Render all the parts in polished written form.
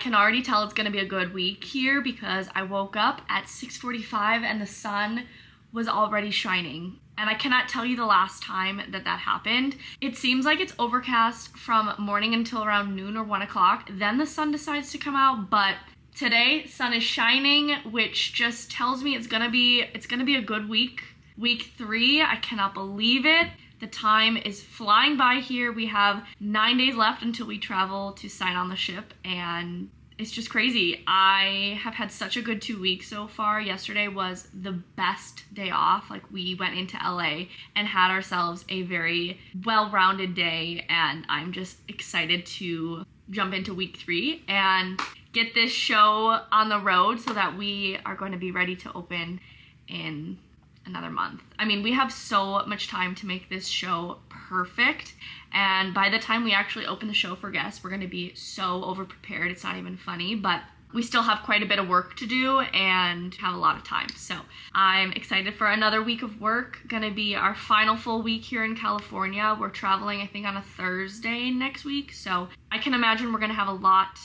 can already tell it's gonna be a good week here because I woke up at 6:45 and the sun was already shining. And I cannot tell you the last time that happened. It seems like it's overcast from morning until around noon or 1 o'clock. Then the sun decides to come out, but today sun is shining, which just tells me it's gonna be a good week. Week 3, I cannot believe it. The time is flying by here. We have 9 days left until we travel to sign on the ship, and it's just crazy. I have had such a good 2 weeks so far. Yesterday was the best day off. Like, we went into LA and had ourselves a very well-rounded day, and I'm just excited to jump into week 3 and get this show on the road so that we are going to be ready to open in another month. I mean, we have so much time to make this show perfect, and by the time we actually open the show for guests, we're going to be so over prepared, it's not even funny, but we still have quite a bit of work to do and have a lot of time. So I'm excited for another week of work. Gonna be our final full week here in California. We're traveling, I think, on a Thursday next week, so I can imagine we're gonna have a lot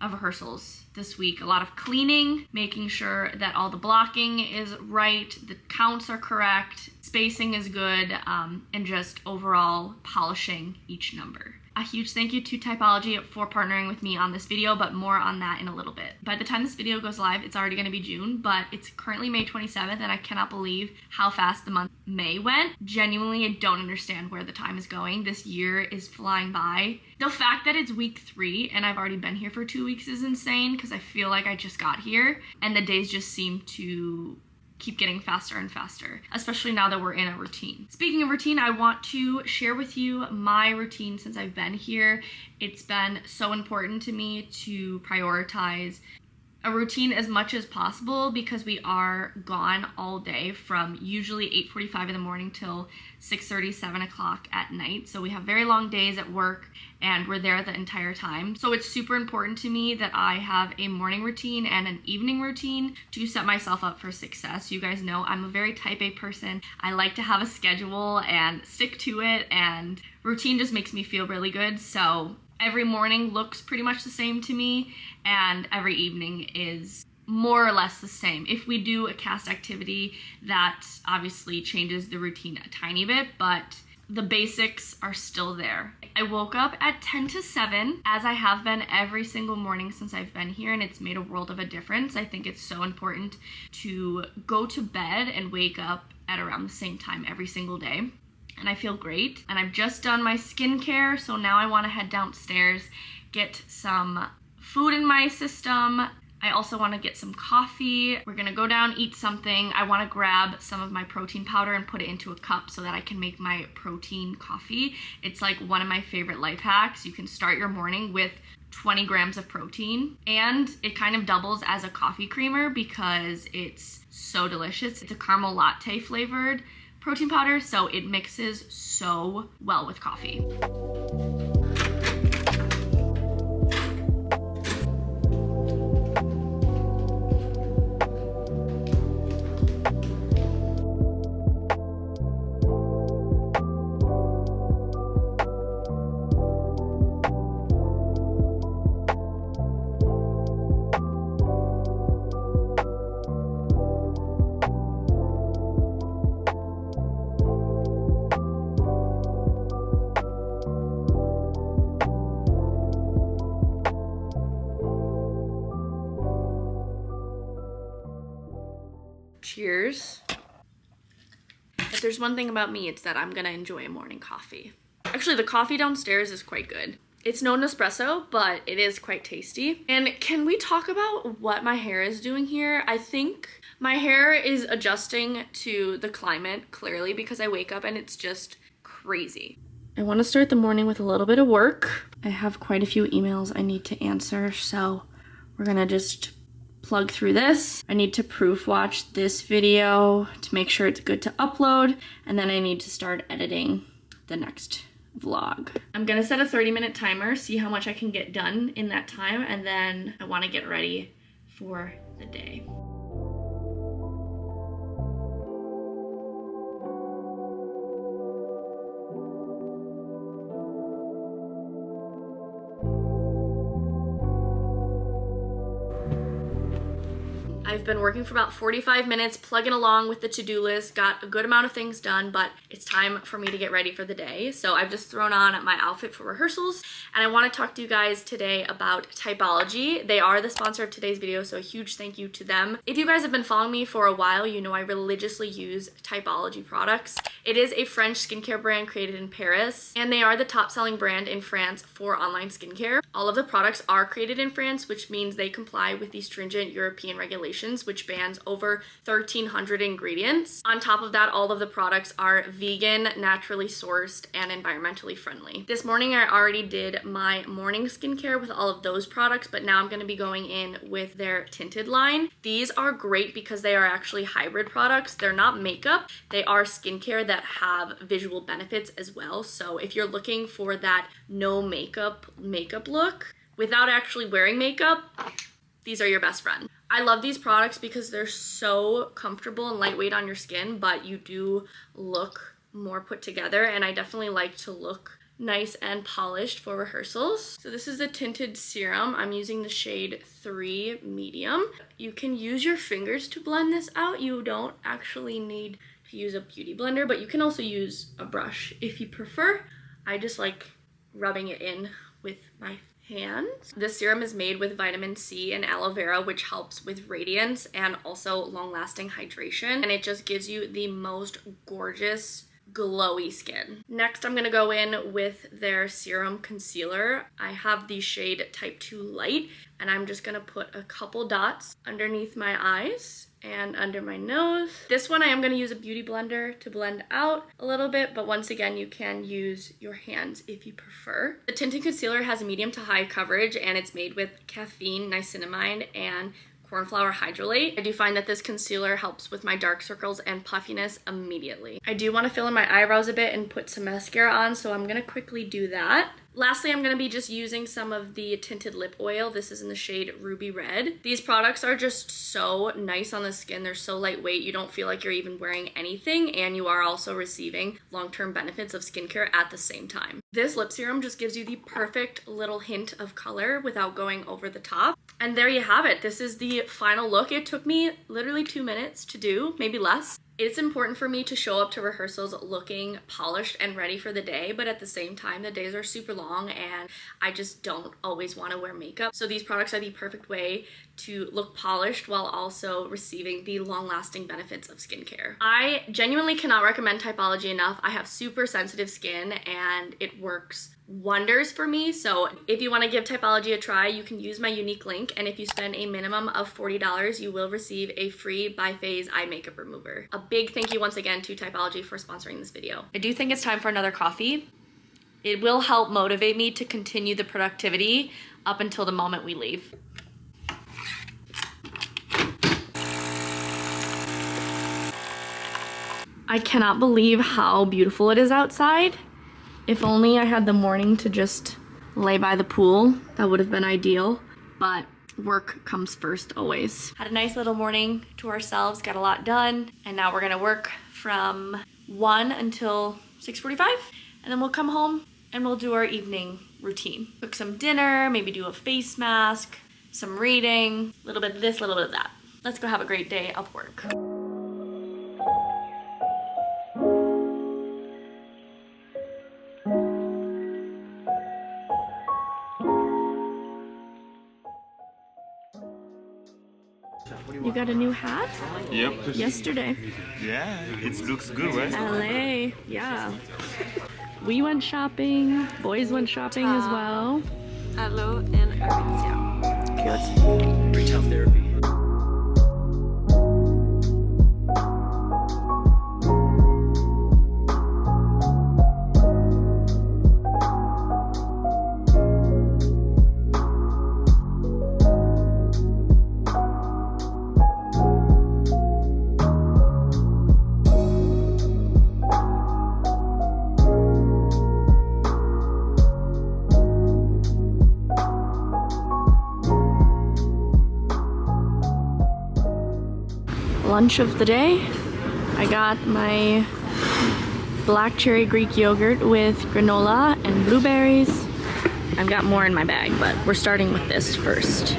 of rehearsals this week. A lot of cleaning, making sure that all the blocking is right, the counts are correct, spacing is good, and just overall polishing each number. A huge thank you to Typology for partnering with me on this video, but more on that in a little bit. By the time this video goes live, it's already going to be June, but it's currently May 27th, and I cannot believe how fast the month May went. Genuinely, I don't understand where the time is going. This year is flying by. The fact that it's week 3 and I've already been here for 2 weeks is insane because I feel like I just got here, and the days just seem to keep getting faster and faster, especially now that we're in a routine. Speaking of routine, I want to share with you my routine since I've been here. It's been so important to me to prioritize a routine as much as possible because we are gone all day from usually 8:45 in the morning till 6:30, 7 o'clock at night. So we have very long days at work and we're there the entire time. So it's super important to me that I have a morning routine and an evening routine to set myself up for success. You guys know I'm a very type A person. I like to have a schedule and stick to it, and routine just makes me feel really good. So every morning looks pretty much the same to me, and every evening is more or less the same. If we do a cast activity, that obviously changes the routine a tiny bit, but the basics are still there. I woke up at 10 to 7, as I have been every single morning since I've been here, and it's made a world of a difference. I think it's so important to go to bed and wake up at around the same time every single day. And I feel great. And I've just done my skincare, so now I want to head downstairs, get some food in my system. I also want to get some coffee. We're gonna go down, eat something. I want to grab some of my protein powder and put it into a cup so that I can make my protein coffee. It's like one of my favorite life hacks. You can start your morning with 20 grams of protein, and it kind of doubles as a coffee creamer because it's so delicious. It's a caramel latte flavored protein powder, so it mixes so well with coffee. Cheers. If there's one thing about me, it's that I'm gonna enjoy a morning coffee. Actually, the coffee downstairs is quite good. It's no Nespresso, but it is quite tasty. And can we talk about what my hair is doing here? I think my hair is adjusting to the climate, clearly, because I wake up and it's just crazy. I want to start the morning with a little bit of work. I have quite a few emails I need to answer, so we're gonna just plug through this. I need to proof watch this video to make sure it's good to upload, and then I need to start editing the next vlog. I'm gonna set a 30-minute timer, see how much I can get done in that time, and then I want to get ready for the day. I've been working for about 45 minutes, plugging along with the to-do list, got a good amount of things done, but it's time for me to get ready for the day. So I've just thrown on my outfit for rehearsals, and I want to talk to you guys today about Typology. They are the sponsor of today's video, so a huge thank you to them. If you guys have been following me for a while, you know I religiously use Typology products. It is a French skincare brand created in Paris, and they are the top selling brand in France for online skincare. All of the products are created in France, which means they comply with the stringent European regulations, which bans over 1,300 ingredients. On top of that, all of the products are vegan, naturally sourced, and environmentally friendly. This morning, I already did my morning skincare with all of those products, but now I'm going to be going in with their tinted line. These are great because they are actually hybrid products. They're not makeup. They are skincare that have visual benefits as well. So if you're looking for that no makeup look without actually wearing makeup, these are your best friend. I love these products because they're so comfortable and lightweight on your skin, but you do look more put together, and I definitely like to look nice and polished for rehearsals. So this is a tinted serum. I'm using the shade 3 medium. You can use your fingers to blend this out. You don't actually need to use a beauty blender, but you can also use a brush if you prefer. I just like rubbing it in with my hands. This serum is made with vitamin C and aloe vera, which helps with radiance and also long-lasting hydration, and it just gives you the most gorgeous glowy skin. Next, I'm gonna go in with their serum concealer. I have the shade Type 2 Light, and I'm just gonna put a couple dots underneath my eyes and under my nose. This one I am gonna use a beauty blender to blend out a little bit, but once again, you can use your hands if you prefer. The tinted concealer has a medium to high coverage, and it's made with caffeine, niacinamide, and cornflower hydrolate. I do find that this concealer helps with my dark circles and puffiness immediately. I do want to fill in my eyebrows a bit and put some mascara on, so I'm gonna quickly do that. Lastly, I'm going to be just using some of the tinted lip oil. This is in the shade Ruby Red. These products are just so nice on the skin. They're so lightweight. You don't feel like you're even wearing anything, and you are also receiving long-term benefits of skincare at the same time. This lip serum just gives you the perfect little hint of color without going over the top. And there you have it. This is the final look. It took me literally 2 minutes to do, maybe less. It's important for me to show up to rehearsals looking polished and ready for the day, but at the same time, the days are super long and I just don't always want to wear makeup. So these products are the perfect way to look polished while also receiving the long-lasting benefits of skincare. I genuinely cannot recommend Typology enough. I have super sensitive skin and it works wonders for me. So if you want to give Typology a try, you can use my unique link, and if you spend a minimum of $40, you will receive a free Bi-Phase eye makeup remover. A big thank you once again to Typology for sponsoring this video. I do think it's time for another coffee. It will help motivate me to continue the productivity up until the moment we leave. I cannot believe how beautiful it is outside. If only I had the morning to just lay by the pool, that would have been ideal, but work comes first always. Had a nice little morning to ourselves, got a lot done, and now we're gonna work from 1 until 6:45, and then we'll come home and we'll do our evening routine. Cook some dinner, maybe do a face mask, some reading, a little bit of this, a little bit of that. Let's go have a great day of work. You got a new hat? Yep. Yesterday. Yeah, it looks good, right? LA, yeah. We went shopping, boys went shopping as well. Hello and Aritzia. Cute. Retail therapy. Lunch of the day, I got my black cherry Greek yogurt with granola and blueberries. I've got more in my bag, but we're starting with this first.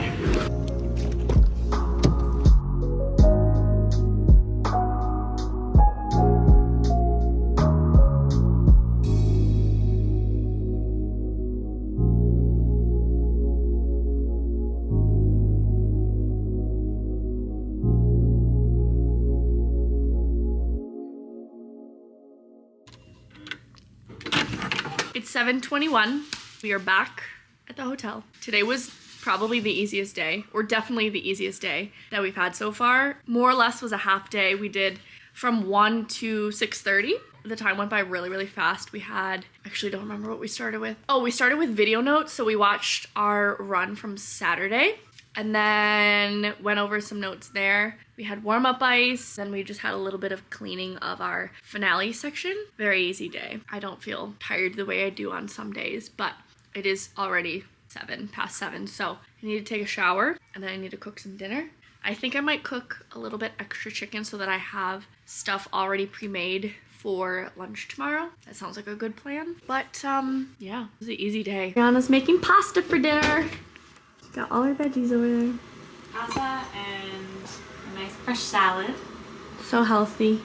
7:21. We are back at the hotel. Today was probably the easiest day, or definitely the easiest day that we've had so far. More or less was a half day. We did from 1 to 6:30. The time went by really, really fast. We had, actually don't remember what we started with. Oh, we started with video notes. So we watched our run from Saturday and then went over some notes there. We had warm-up ice, then we just had a little bit of cleaning of our finale section. Very easy day. I don't feel tired the way I do on some days, but it is already past 7, so I need to take a shower and then I need to cook some dinner. I think I might cook a little bit extra chicken so that I have stuff already pre-made for lunch tomorrow. That sounds like a good plan. But yeah, it was an easy day. Rihanna's making pasta for dinner. Got all her veggies over there. Pasta and a nice fresh salad. So healthy.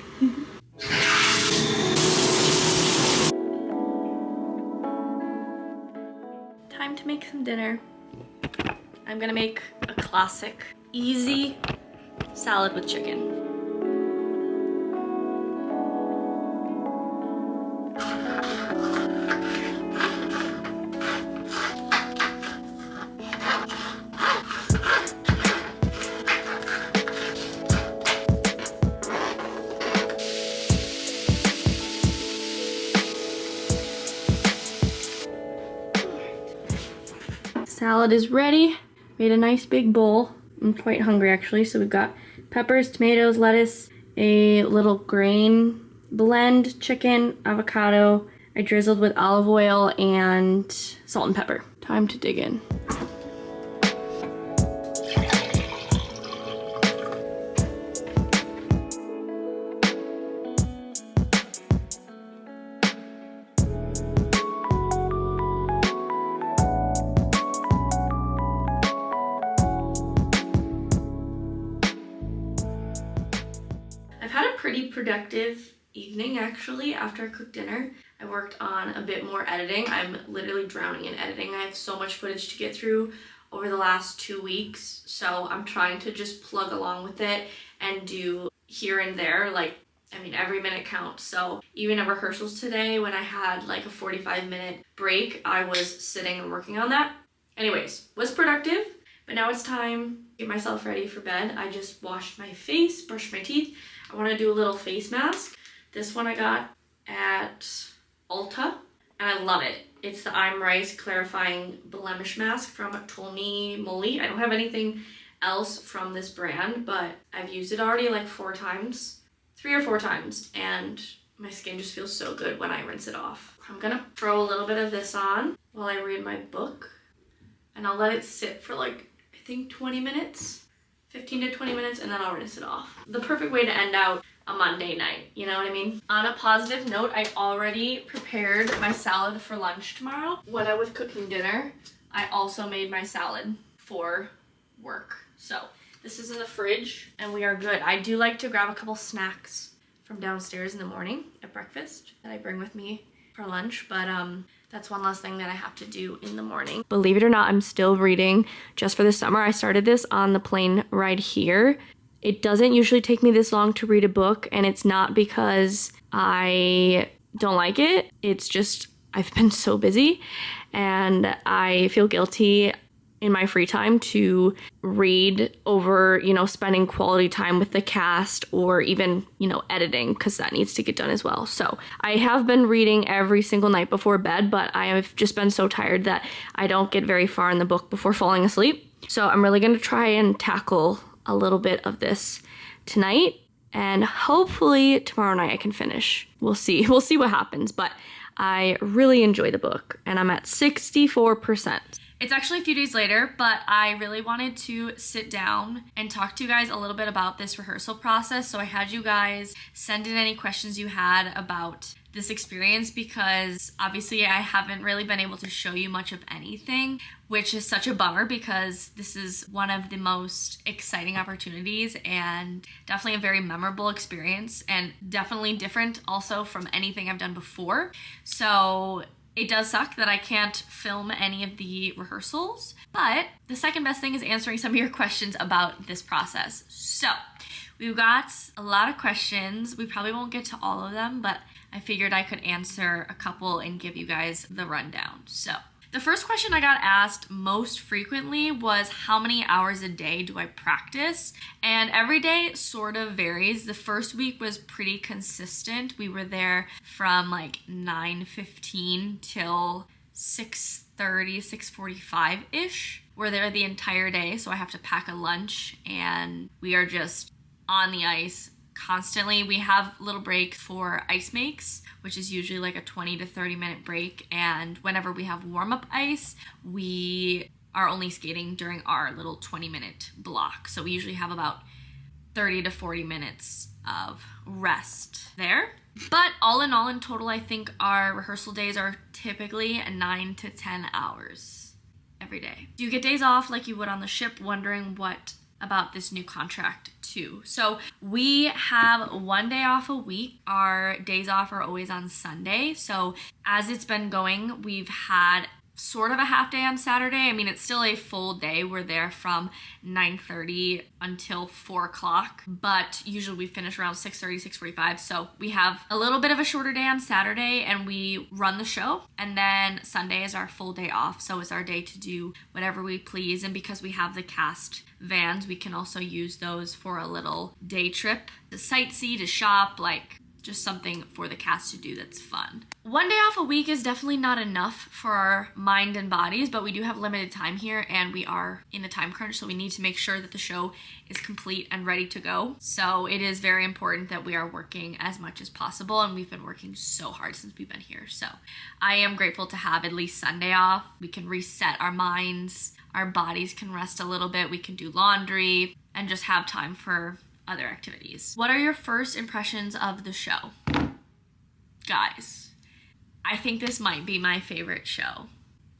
Time to make some dinner. I'm gonna make a classic, easy salad with chicken. Salad is ready. Made a nice big bowl. I'm quite hungry actually. So we've got peppers, tomatoes, lettuce, a little grain blend, chicken, avocado. I drizzled with olive oil and salt and pepper. Time to dig in. Pretty productive evening actually. After I cooked dinner, I worked on a bit more editing. I'm literally drowning in editing. I have so much footage to get through over the last 2 weeks, so I'm trying to just plug along with it and do here and there. Like, I mean, every minute counts. So even at rehearsals today, when I had like a 45-minute break, I was sitting and working on that. Anyways, was productive, but now it's time to get myself ready for bed. I just washed my face, brushed my teeth. I want to do a little face mask. This one I got at Ulta, and I love it. It's the I'm Rice Clarifying Blemish Mask from Tony Moly. I don't have anything else from this brand, but I've used it already like 3 or 4 times, and my skin just feels so good when I rinse it off. I'm gonna throw a little bit of this on while I read my book, and I'll let it sit for like, I think 20 minutes. 15 to 20 minutes, and then I'll rinse it off. The perfect way to end out a Monday night, you know what I mean? On a positive note, I already prepared my salad for lunch tomorrow. When I was cooking dinner, I also made my salad for work. So this is in the fridge, and we are good. I do like to grab a couple snacks from downstairs in the morning at breakfast that I bring with me for lunch, but that's one less thing that I have to do in the morning. Believe it or not, I'm still reading just for the summer. I started this on the plane ride here. It doesn't usually take me this long to read a book, and it's not because I don't like it. It's just I've been so busy, and I feel guilty in my free time to read over, you know, spending quality time with the cast or even, you know, editing, because that needs to get done as well. So I have been reading every single night before bed, but I have just been so tired that I don't get very far in the book before falling asleep. So I'm really going to try and tackle a little bit of this tonight, and hopefully tomorrow night I can finish. We'll see what happens, but I really enjoy the book, and I'm at 64%. It's actually a few days later, but I really wanted to sit down and talk to you guys a little bit about this rehearsal process. So I had you guys send in any questions you had about this experience, because obviously I haven't really been able to show you much of anything, which is such a bummer because this is one of the most exciting opportunities and definitely a very memorable experience, and definitely different also from anything I've done before. So it does suck that I can't film any of the rehearsals, but the second best thing is answering some of your questions about this process. So We've got a lot of questions. We probably won't get to all of them, but I figured I could answer a couple and give you guys the rundown. So the first question I got asked most frequently was how many hours a day do I practice? And every day sort of varies. The first week was pretty consistent. We were there from like 9:15 till 6:30, 6:45-ish. We're there the entire day, so I have to pack a lunch and we are just on the ice constantly. We have little breaks for ice makes, which is usually like a 20 to 30 minute break. And whenever we have warm-up ice, we are only skating during our little 20-minute block. So we usually have about 30 to 40 minutes of rest there. But all in all, in total, I think our rehearsal days are typically 9 to 10 hours every day. Do you get days off like you would on the ship? Wondering what about this new contract too. So we have 1 day off a week. Our days off are always on Sunday. So as it's been going, we've had sort of a half day on Saturday. I mean, it's still a full day. We're there from 9:30 until 4 o'clock, but usually we finish around 6:30, 6:45. So we have a little bit of a shorter day on Saturday and we run the show. And then Sunday is our full day off. So it's our day to do whatever we please. And because we have the cast vans, we can also use those for a little day trip to sightsee, to shop, like just something for the cast to do that's fun. 1 day off a week is definitely not enough for our mind and bodies, but we do have limited time here and we are in a time crunch, so we need to make sure that the show is complete and ready to go. So it is very important that we are working as much as possible, and we've been working so hard since we've been here. So I am grateful to have at least Sunday off. We can reset our minds, our bodies can rest a little bit, we can do laundry, and just have time for other activities. What are your first impressions of the show? Guys, I think this might be my favorite show.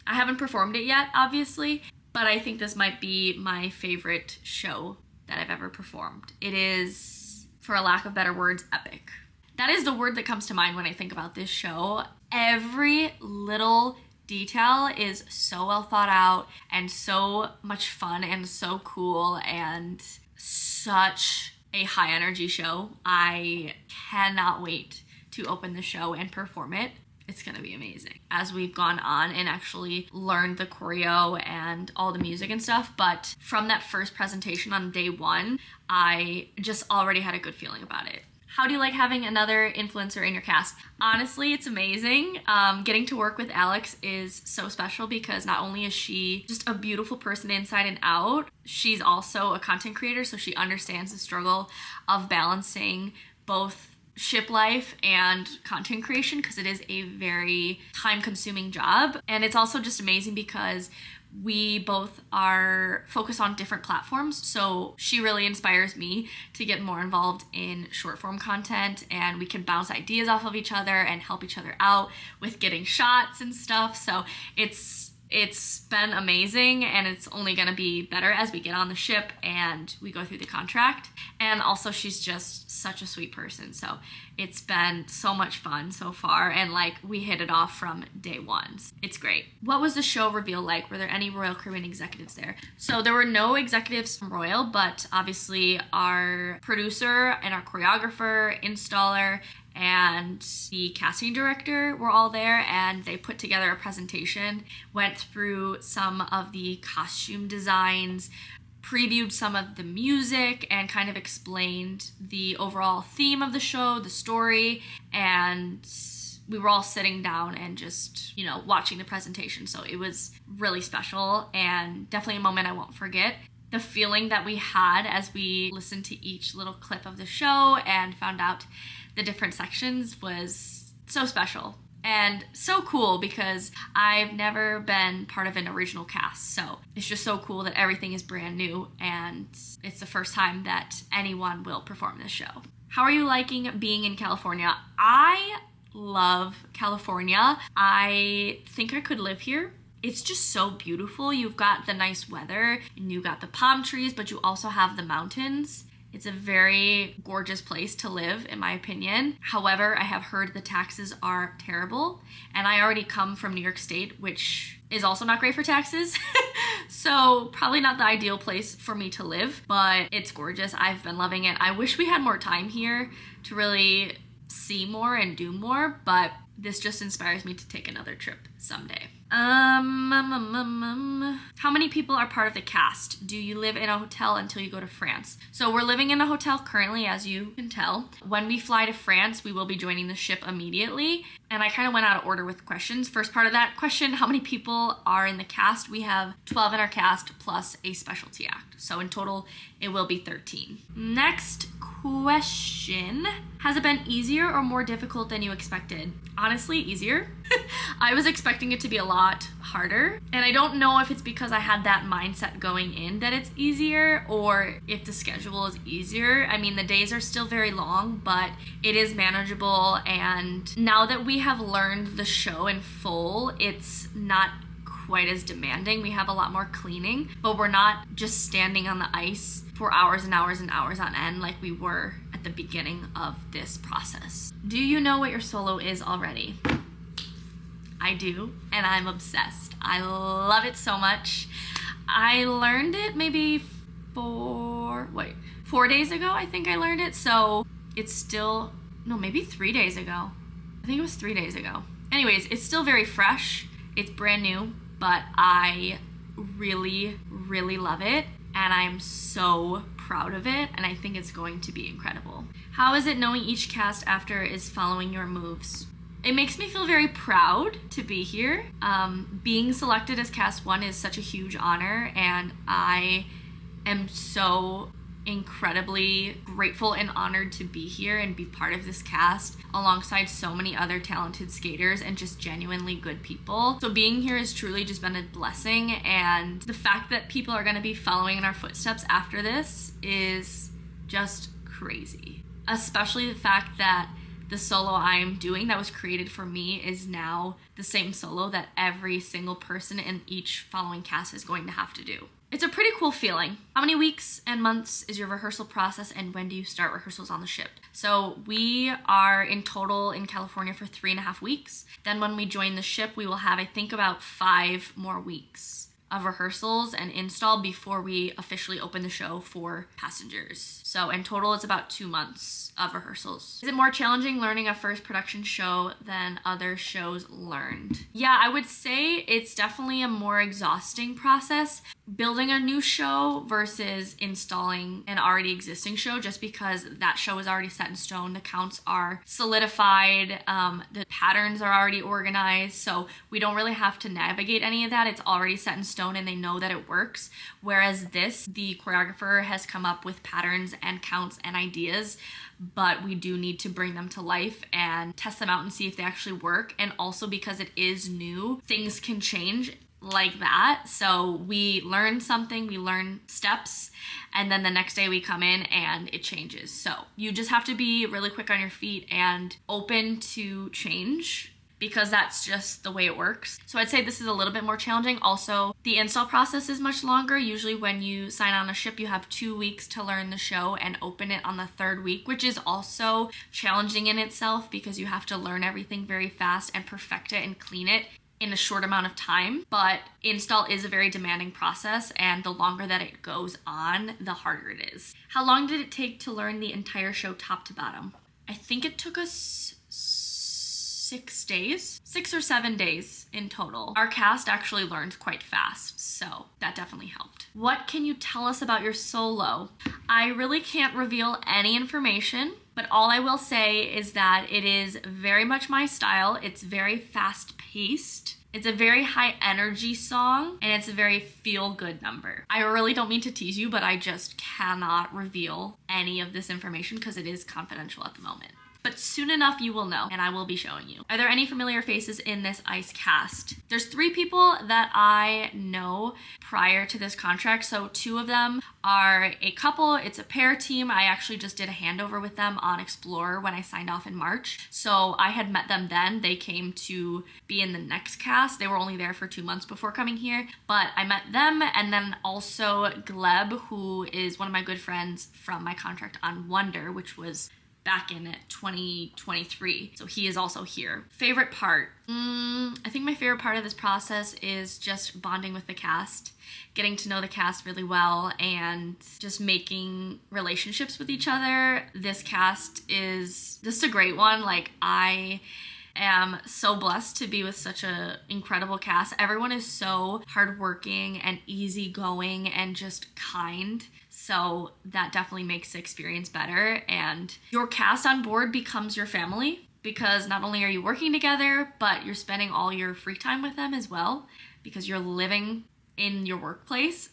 I haven't performed it yet, obviously, but I think this might be my favorite show that I've ever performed. It is, for a lack of better words, epic. That is the word that comes to mind when I think about this show. Every little detail is so well thought out and so much fun and so cool and such a high energy show. I cannot wait to open the show and perform it. It's gonna be amazing as we've gone on and actually learned the choreo and all the music and stuff. But from that first presentation on day one, I just already had a good feeling about it. How do you like having another influencer in your cast? Honestly, it's amazing. Getting to work with Alex is so special because not only is she just a beautiful person inside and out, she's also a content creator, so she understands the struggle of balancing both ship life and content creation because it is a very time-consuming job. And it's also just amazing because we both are focused on different platforms, so she really inspires me to get more involved in short form content, and we can bounce ideas off of each other and help each other out with getting shots and stuff. So it's been amazing, and it's only gonna be better as we get on the ship and we go through the contract. And also she's just such a sweet person, so it's been so much fun so far, and like we hit it off from day one. It's great. What was the show reveal like? Were there any Royal Caribbean executives there? So there were no executives from Royal, but obviously our producer and our choreographer, installer, and the casting director were all there, and they put together a presentation, went through some of the costume designs, previewed some of the music, and kind of explained the overall theme of the show, the story, and we were all sitting down and just, you know, watching the presentation. So it was really special and definitely a moment I won't forget. The feeling that we had as we listened to each little clip of the show and found out the different sections was so special and so cool because I've never been part of an original cast. So it's just so cool that everything is brand new and it's the first time that anyone will perform this show. How are you liking being in California? I love California. I think I could live here. It's just so beautiful. You've got the nice weather and you've got the palm trees, but you also have the mountains. It's a very gorgeous place to live, in my opinion. However, I have heard the taxes are terrible, and I already come from New York State, which is also not great for taxes. So probably not the ideal place for me to live, but it's gorgeous. I've been loving it. I wish we had more time here to really see more and do more, but this just inspires me to take another trip someday. How many people are part of the cast? Do you live in a hotel until you go to France? So we're living in a hotel currently, as you can tell. When we fly to France, we will be joining the ship immediately. And I kind of went out of order with questions. First part of that question, how many people are in the cast? We have 12 in our cast plus a specialty act. So in total, it will be 13. Next question. Has it been easier or more difficult than you expected? Honestly, easier. I was expecting it to be a lot harder. And I don't know if it's because I had that mindset going in that it's easier or if the schedule is easier. I mean, the days are still very long, but it is manageable. And now that we have learned the show in full, it's not quite as demanding. We have a lot more cleaning, but we're not just standing on the ice for hours and hours and hours on end like we were at the beginning of this process. Do you know what your solo is already? I do, and I'm obsessed. I love it so much. I learned it maybe 4 days ago, I think I learned it. So it's still, no, maybe 3 days ago. I think it was 3 days ago. Anyways, it's still very fresh. It's brand new, but I really, really love it. And I'm so proud of it, and I think it's going to be incredible. How is it knowing each cast after is following your moves? It makes me feel very proud to be here. Being selected as cast 1 is such a huge honor, and I am so incredibly grateful and honored to be here and be part of this cast alongside so many other talented skaters and just genuinely good people. So being here has truly just been a blessing, and the fact that people are going to be following in our footsteps after this is just crazy. Especially the fact that the solo I'm doing that was created for me is now the same solo that every single person in each following cast is going to have to do. It's a pretty cool feeling. How many weeks and months is your rehearsal process, and when do you start rehearsals on the ship? So we are in total in California for 3.5 weeks. Then when we join the ship, we will have, I think, about 5 more weeks of rehearsals and install before we officially open the show for passengers. So in total, it's about 2 months of rehearsals. Is it more challenging learning a first production show than other shows learned? Yeah, I would say it's definitely a more exhausting process building a new show versus installing an already existing show, just because that show is already set in stone. The counts are solidified, the patterns are already organized, so we don't really have to navigate any of that. It's already set in stone and they know that it works. Whereas this, the choreographer has come up with patterns and counts and ideas, but we do need to bring them to life and test them out and see if they actually work. And also because it is new, things can change like that. So we learn something, we learn steps, and then the next day we come in and it changes. So you just have to be really quick on your feet and open to change, because that's just the way it works. So I'd say this is a little bit more challenging. Also, the install process is much longer. Usually when you sign on a ship, you have 2 weeks to learn the show and open it on the 3rd week, which is also challenging in itself because you have to learn everything very fast and perfect it and clean it in a short amount of time. But install is a very demanding process, and the longer that it goes on, the harder it is. How long did it take to learn the entire show top to bottom? I think it took us 6 days, 6 or 7 days in total. Our cast actually learns quite fast, so that definitely helped. What can you tell us about your solo? I really can't reveal any information, but all I will say is that it is very much my style. It's very fast paced. It's a very high energy song, and it's a very feel-good number. I really don't mean to tease you, but I just cannot reveal any of this information because it is confidential at the moment. But soon enough you will know, and I will be showing you. Are there any familiar faces in this ice cast? There's 3 people that I know prior to this contract. So 2 of them are a couple. It's a pair team. I actually just did a handover with them on Explorer when I signed off in March. So I had met them then. They came to be in the next cast. They were only there for 2 months before coming here, but I met them. And then also Gleb, who is one of my good friends from my contract on Wonder, which was back in 2023. So he is also here. Favorite part? I think my favorite part of this process is just bonding with the cast, getting to know the cast really well, and just making relationships with each other. This cast is just a great one. Like, I am so blessed to be with such a incredible cast. Everyone is so hardworking and easygoing and just kind. So that definitely makes the experience better. And your cast on board becomes your family, because not only are you working together, but you're spending all your free time with them as well, because you're living in your workplace.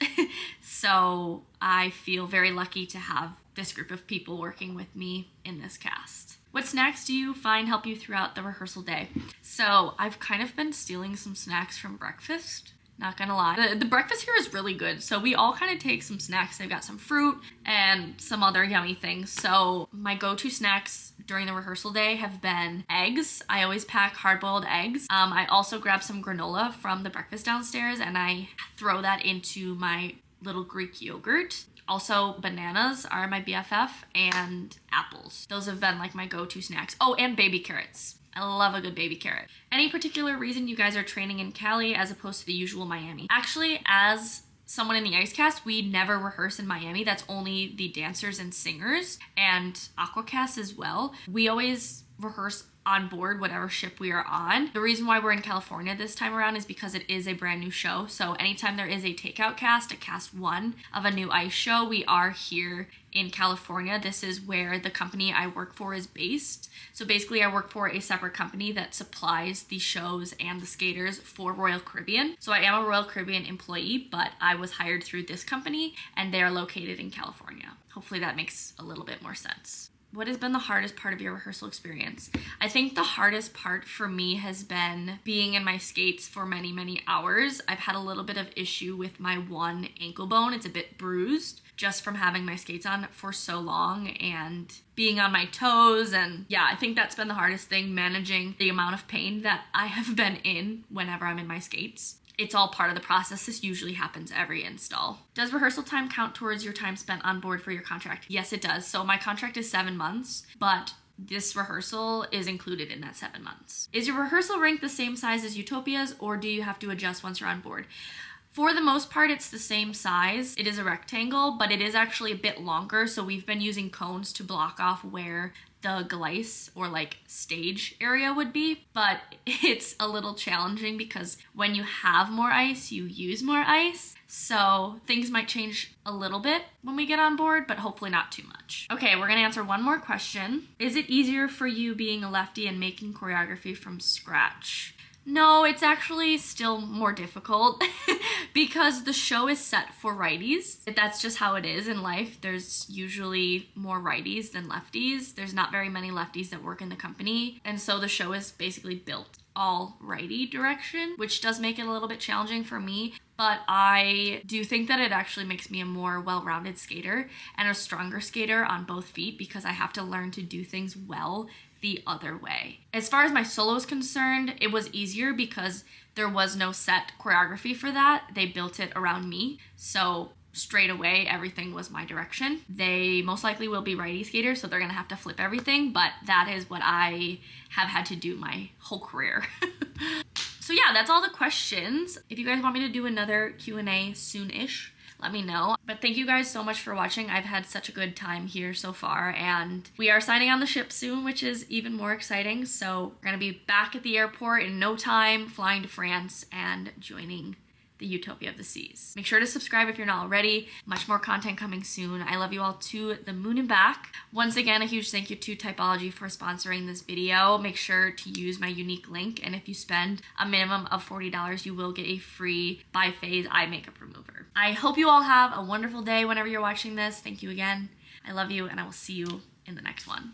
So I feel very lucky to have this group of people working with me in this cast. What snacks do you find help you throughout the rehearsal day? So I've kind of been stealing some snacks from breakfast. Not gonna lie. The breakfast here is really good. So we all kind of take some snacks. They've got some fruit and some other yummy things. So my go-to snacks during the rehearsal day have been eggs. I always pack hard-boiled eggs. I also grab some granola from the breakfast downstairs and I throw that into my little Greek yogurt. Also, bananas are my BFF, and apples. Those have been like my go-to snacks. Oh, and baby carrots. I love a good baby carrot. Any particular reason you guys are training in Cali as opposed to the usual Miami? Actually, as someone in the ice cast, we never rehearse in Miami. That's only the dancers and singers, and aqua cast as well. We always rehearse on board whatever ship we are on. The reason why we're in California this time around is because it is a brand new show. So anytime there is a takeout cast, a cast one of a new ice show, we are here in California. This is where the company I work for is based. So basically I work for a separate company that supplies the shows and the skaters for Royal Caribbean. So I am a Royal Caribbean employee, but I was hired through this company and they are located in California. Hopefully that makes a little bit more sense. What has been the hardest part of your rehearsal experience? I think the hardest part for me has been being in my skates for many, many hours. I've had a little bit of issue with my one ankle bone. It's a bit bruised just from having my skates on for so long and being on my toes. And yeah, I think that's been the hardest thing, managing the amount of pain that I have been in whenever I'm in my skates. It's all part of the process. This usually happens every install. Does rehearsal time count towards your time spent on board for your contract? Yes, it does. So my contract is 7 months, but this rehearsal is included in that 7 months. Is your rehearsal rink the same size as Utopia's, or do you have to adjust once you're on board? For the most part, it's the same size. It is a rectangle, but it is actually a bit longer. So we've been using cones to block off where the glace or like stage area would be, but it's a little challenging because when you have more ice, you use more ice. So things might change a little bit when we get on board, but hopefully not too much. Okay, we're gonna answer one more question. Is it easier for you being a lefty and making choreography from scratch? No, it's actually still more difficult because the show is set for righties. That's just how it is in life. There's usually more righties than lefties. There's not very many lefties that work in the company. And so the show is basically built all righty direction, which does make it a little bit challenging for me. But I do think that it actually makes me a more well-rounded skater and a stronger skater on both feet because I have to learn to do things well the other way. As far as my solo is concerned, it was easier because there was no set choreography for that. They built it around me. So straight away, everything was my direction. They most likely will be righty skaters, so they're gonna have to flip everything, but that is what I have had to do my whole career. So yeah, that's all the questions. If you guys want me to do another Q&A soon-ish, let me know. But thank you guys so much for watching. I've had such a good time here so far, and we are signing on the ship soon, which is even more exciting. So we're gonna be back at the airport in no time, flying to France and joining the Utopia of the Seas. Make sure to subscribe if you're not already. Much more content coming soon. I love you all to the moon and back. Once again, a huge thank you to Typology for sponsoring this video. Make sure to use my unique link, and if you spend a minimum of $40, you will get a free biphase eye makeup remover. I hope you all have a wonderful day whenever you're watching this. Thank you again. I love you, and I will see you in the next one.